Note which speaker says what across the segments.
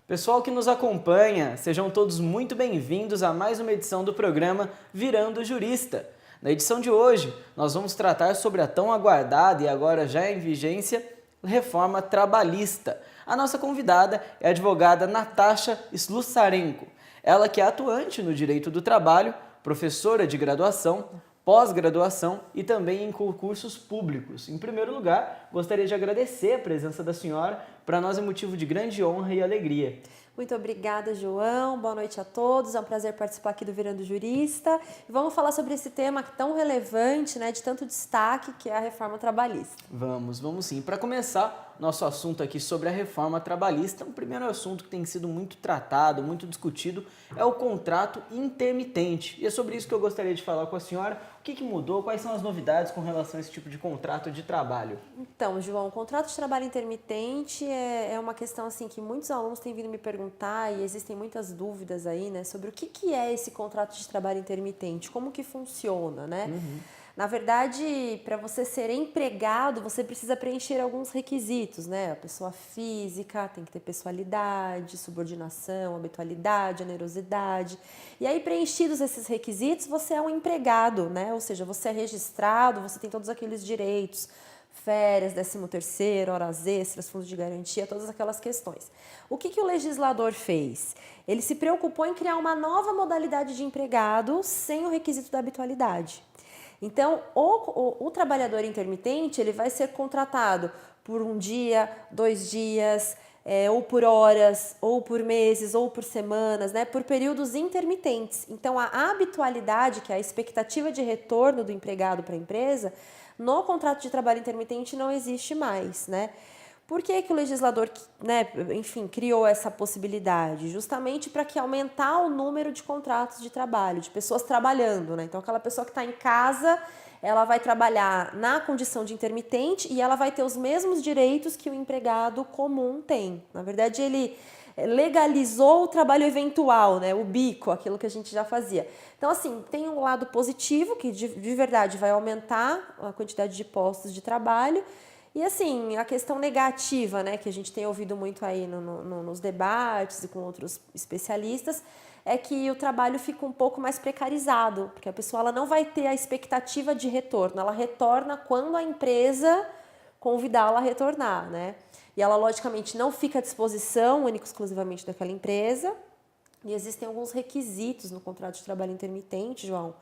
Speaker 1: Pessoal que nos acompanha, sejam todos muito bem-vindos a mais uma edição do programa Virando Jurista. Na edição de hoje, nós vamos tratar sobre a tão aguardada e agora já em vigência reforma trabalhista. A nossa convidada é a advogada Natasha Slussarenko, ela que é atuante no direito do trabalho, professora de graduação, pós-graduação e também em concursos públicos. Em primeiro lugar, gostaria de agradecer a presença da senhora, para nós é motivo de grande honra e alegria.
Speaker 2: Muito obrigada, João. Boa noite a todos. É um prazer participar aqui do Virando Jurista. E vamos falar sobre esse tema tão relevante, né, de tanto destaque, que é a reforma trabalhista.
Speaker 1: Vamos sim. Para começar, nosso assunto aqui sobre a reforma trabalhista, o primeiro assunto que tem sido muito tratado, muito discutido, é o contrato intermitente. E é sobre isso que eu gostaria de falar com a senhora. O que mudou? Quais são as novidades com relação a esse tipo de contrato de trabalho?
Speaker 2: Então, João, o contrato de trabalho intermitente é uma questão assim que muitos alunos têm vindo me perguntar e existem muitas dúvidas aí, né, sobre o que é esse contrato de trabalho intermitente, como que funciona, né? Na verdade, para você ser empregado, você precisa preencher alguns requisitos, né? A pessoa física tem que ter pessoalidade, subordinação, habitualidade, onerosidade. E aí, preenchidos esses requisitos, você é um empregado, né? Ou seja, você é registrado, você tem todos aqueles direitos, férias, 13º, horas extras, fundos de garantia, todas aquelas questões. O que o legislador fez? Ele se preocupou em criar uma nova modalidade de empregado sem o requisito da habitualidade. Então, o trabalhador intermitente, ele vai ser contratado por um dia, 2 dias, ou por horas, ou por meses, ou por semanas, né, por períodos intermitentes. Então, a habitualidade, que é a expectativa de retorno do empregado para a empresa, no contrato de trabalho intermitente não existe mais, né? Por que o legislador, né, enfim, criou essa possibilidade? Justamente para que aumentar o número de contratos de trabalho, de pessoas trabalhando, né? Então, aquela pessoa que está em casa, ela vai trabalhar na condição de intermitente e ela vai ter os mesmos direitos que o empregado comum tem. Na verdade, ele legalizou o trabalho eventual, né? O bico, aquilo que a gente já fazia. Então, assim, tem um lado positivo, que de verdade vai aumentar a quantidade de postos de trabalho. E assim, a questão negativa, né, que a gente tem ouvido muito aí nos debates e com outros especialistas, é que o trabalho fica um pouco mais precarizado, porque a pessoa ela não vai ter a expectativa de retorno, ela retorna quando a empresa convidá-la a retornar, né? E ela, logicamente, não fica à disposição única e exclusivamente daquela empresa, e existem alguns requisitos no contrato de trabalho intermitente, João.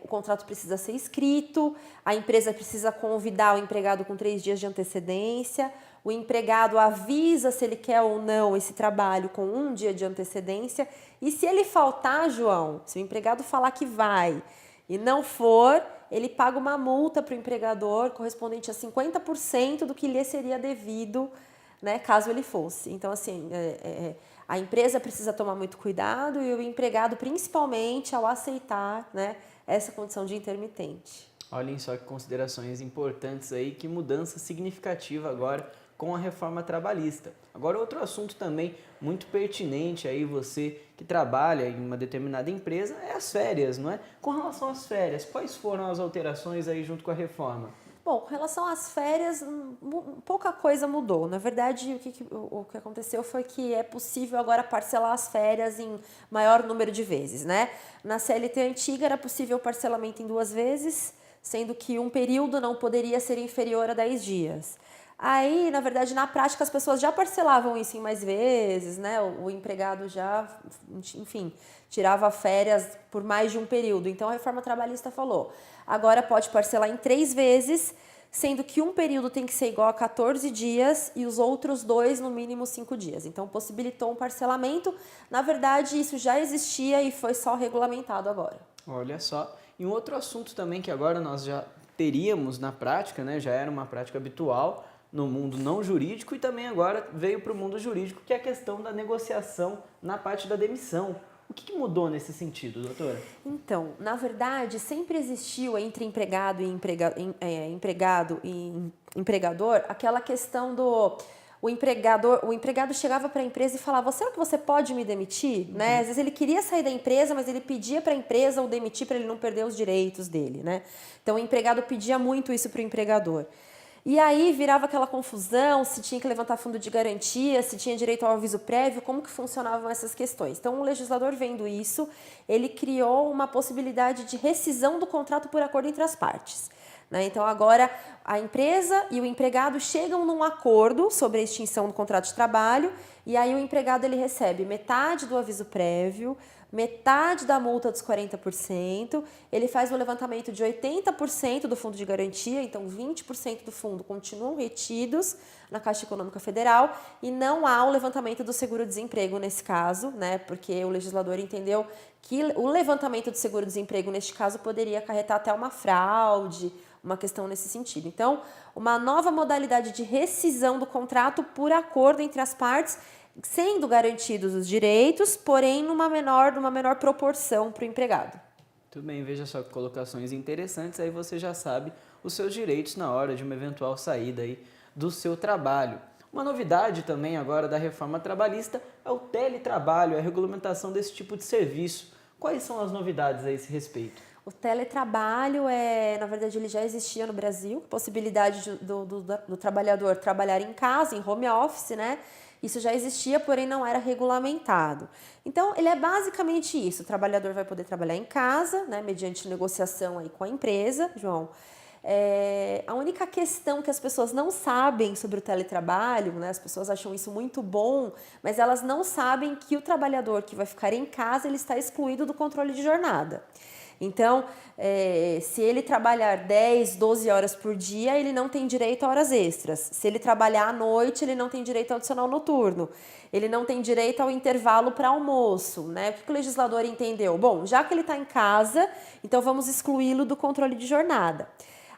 Speaker 2: O contrato precisa ser escrito, a empresa precisa convidar o empregado com 3 dias de antecedência, o empregado avisa se ele quer ou não esse trabalho com 1 dia de antecedência, e se ele faltar, João, se o empregado falar que vai e não for, ele paga uma multa para o empregador correspondente a 50% do que lhe seria devido, né, caso ele fosse. Então, assim, a empresa precisa tomar muito cuidado e o empregado, principalmente, ao aceitar, né, essa condição de intermitente.
Speaker 1: Olhem só que considerações importantes aí, que mudança significativa agora com a reforma trabalhista. Agora, outro assunto também muito pertinente aí, você que trabalha em uma determinada empresa, é as férias, não é? Com relação às férias, quais foram as alterações aí junto com a reforma?
Speaker 2: Bom, com relação às férias, pouca coisa mudou. Na verdade, o que aconteceu foi que é possível agora parcelar as férias em maior número de vezes, né? Na CLT antiga era possível parcelamento em 2 vezes, sendo que um período não poderia ser inferior a 10 dias. Aí, na verdade, na prática, as pessoas já parcelavam isso em mais vezes, né? O empregado já, enfim, tirava férias por mais de um período. Então, a reforma trabalhista falou, agora pode parcelar em 3 vezes, sendo que um período tem que ser igual a 14 dias e os outros 2, no mínimo, 5 dias. Então, possibilitou um parcelamento. Na verdade, isso já existia e foi só regulamentado agora.
Speaker 1: Olha só. E um outro assunto também que agora nós já teríamos na prática, né? Já era uma prática habitual no mundo não jurídico e também agora veio para o mundo jurídico, que é a questão da negociação na parte da demissão. O que mudou nesse sentido, doutora?
Speaker 2: Então, na verdade, sempre existiu entre empregado e empregador aquela questão do o empregado chegava para a empresa e falava, será que você pode me demitir? Né? Às vezes ele queria sair da empresa, mas ele pedia para a empresa o demitir para ele não perder os direitos dele, né? Então o empregado pedia muito isso para o empregador. E aí virava aquela confusão, se tinha que levantar fundo de garantia, se tinha direito ao aviso prévio, como que funcionavam essas questões. Então o legislador, vendo isso, ele criou uma possibilidade de rescisão do contrato por acordo entre as partes. Então agora a empresa e o empregado chegam num acordo sobre a extinção do contrato de trabalho e aí o empregado ele recebe metade do aviso prévio, metade da multa dos 40%, ele faz o levantamento de 80% do fundo de garantia, então 20% do fundo continuam retidos na Caixa Econômica Federal e não há o levantamento do seguro-desemprego nesse caso, né? Porque o legislador entendeu que o levantamento do seguro-desemprego neste caso poderia acarretar até uma fraude, uma questão nesse sentido. Então, uma nova modalidade de rescisão do contrato por acordo entre as partes, sendo garantidos os direitos, porém numa menor proporção para o empregado.
Speaker 1: Muito bem, veja só que colocações interessantes, aí você já sabe os seus direitos na hora de uma eventual saída aí do seu trabalho. Uma novidade também agora da reforma trabalhista é o teletrabalho, a regulamentação desse tipo de serviço. Quais são as novidades a esse respeito?
Speaker 2: O teletrabalho, na verdade, ele já existia no Brasil, possibilidade do trabalhador trabalhar em casa, em home office, né? Isso já existia, porém não era regulamentado. Então, ele é basicamente isso, o trabalhador vai poder trabalhar em casa, né, mediante negociação aí com a empresa, João. A única questão que as pessoas não sabem sobre o teletrabalho, né, as pessoas acham isso muito bom, mas elas não sabem que o trabalhador que vai ficar em casa, ele está excluído do controle de jornada. Então, se ele trabalhar 10, 12 horas por dia, ele não tem direito a horas extras. Se ele trabalhar à noite, ele não tem direito ao adicional noturno. Ele não tem direito ao intervalo para almoço, né? O que o legislador entendeu? Bom, já que ele está em casa, então vamos excluí-lo do controle de jornada.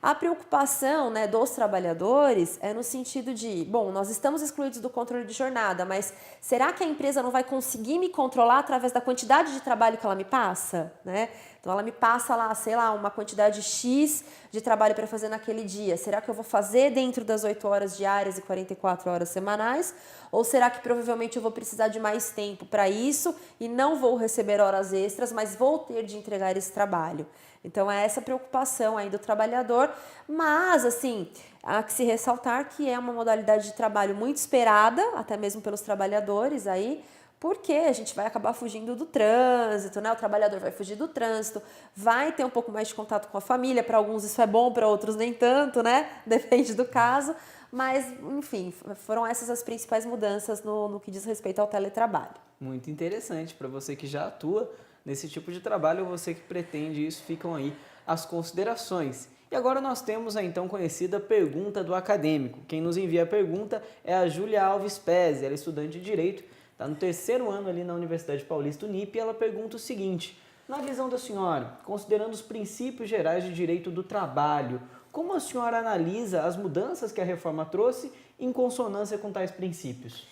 Speaker 2: A preocupação, né, dos trabalhadores é no sentido de, bom, nós estamos excluídos do controle de jornada, mas será que a empresa não vai conseguir me controlar através da quantidade de trabalho que ela me passa, né? Então ela me passa lá, sei lá, uma quantidade X de trabalho para fazer naquele dia. Será que eu vou fazer dentro das 8 horas diárias e 44 horas semanais? Ou será que provavelmente eu vou precisar de mais tempo para isso e não vou receber horas extras, mas vou ter de entregar esse trabalho? Então, é essa preocupação aí do trabalhador, mas, assim, há que se ressaltar que é uma modalidade de trabalho muito esperada, até mesmo pelos trabalhadores aí, porque a gente vai acabar fugindo do trânsito, né? O trabalhador vai fugir do trânsito, vai ter um pouco mais de contato com a família, para alguns isso é bom, para outros nem tanto, né? Depende do caso, mas, enfim, foram essas as principais mudanças no que diz respeito ao teletrabalho.
Speaker 1: Muito interessante, para você que já atua nesse tipo de trabalho, ou você que pretende isso, ficam aí as considerações. E agora nós temos a então conhecida pergunta do acadêmico. Quem nos envia a pergunta é a Júlia Alves Pez, ela é estudante de Direito, está no 3º ano ali na Universidade Paulista Unip, e ela pergunta o seguinte: na visão da senhora, considerando os princípios gerais de direito do trabalho, como a senhora analisa as mudanças que a reforma trouxe em consonância com tais princípios?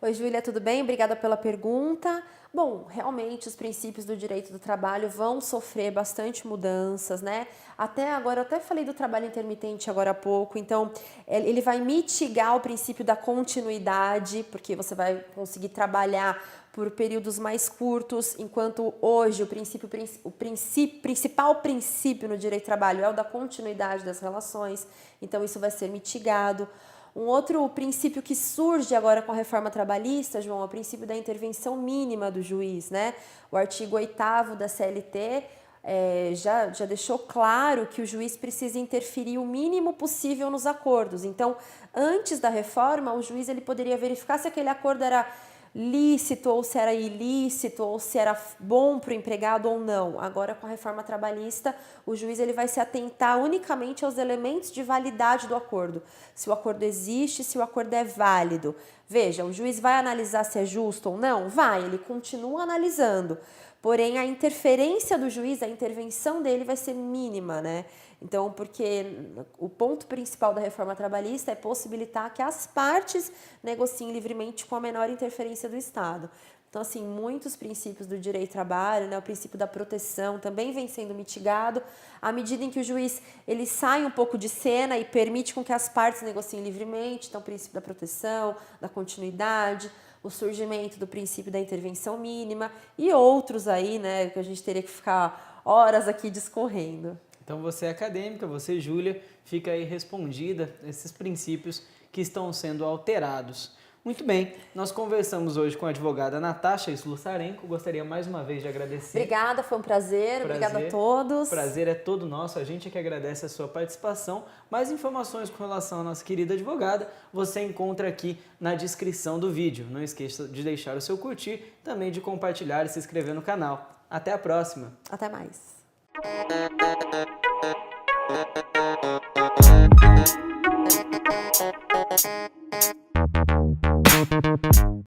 Speaker 2: Oi, Júlia, tudo bem? Obrigada pela pergunta. Bom, realmente os princípios do direito do trabalho vão sofrer bastante mudanças, né? Até agora, eu até falei do trabalho intermitente agora há pouco, então ele vai mitigar o princípio da continuidade, porque você vai conseguir trabalhar por períodos mais curtos, enquanto hoje o principal princípio no direito do trabalho é o da continuidade das relações, então isso vai ser mitigado. Um outro princípio que surge agora com a reforma trabalhista, João, é o princípio da intervenção mínima do juiz, né? O artigo 8º da CLT já deixou claro que o juiz precisa interferir o mínimo possível nos acordos. Então, antes da reforma, o juiz ele poderia verificar se aquele acordo era lícito ou se era ilícito ou se era bom para o empregado ou não. Agora, com a reforma trabalhista, o juiz ele vai se atentar unicamente aos elementos de validade do acordo. Se o acordo existe, se o acordo é válido. Veja, o juiz vai analisar se é justo ou não? Vai, ele continua analisando. Porém, a interferência do juiz, a intervenção dele vai ser mínima, né? Então, porque o ponto principal da reforma trabalhista é possibilitar que as partes negociem livremente com a menor interferência do Estado. Então, assim, muitos princípios do direito do trabalho, né, o princípio da proteção também vem sendo mitigado à medida em que o juiz ele sai um pouco de cena e permite com que as partes negociem livremente. Então, o princípio da proteção, da continuidade, o surgimento do princípio da intervenção mínima e outros aí, né, que a gente teria que ficar horas aqui discorrendo.
Speaker 1: Então você é acadêmica, você, Júlia, fica aí respondida esses princípios que estão sendo alterados. Muito bem, nós conversamos hoje com a advogada Natasha Slusarenko. Gostaria mais uma vez de agradecer.
Speaker 2: Obrigada, foi um prazer. Obrigada a todos.
Speaker 1: O prazer é todo nosso, a gente é que agradece a sua participação. Mais informações com relação à nossa querida advogada, você encontra aqui na descrição do vídeo. Não esqueça de deixar o seu curtir, também de compartilhar e se inscrever no canal. Até a próxima!
Speaker 2: Até mais!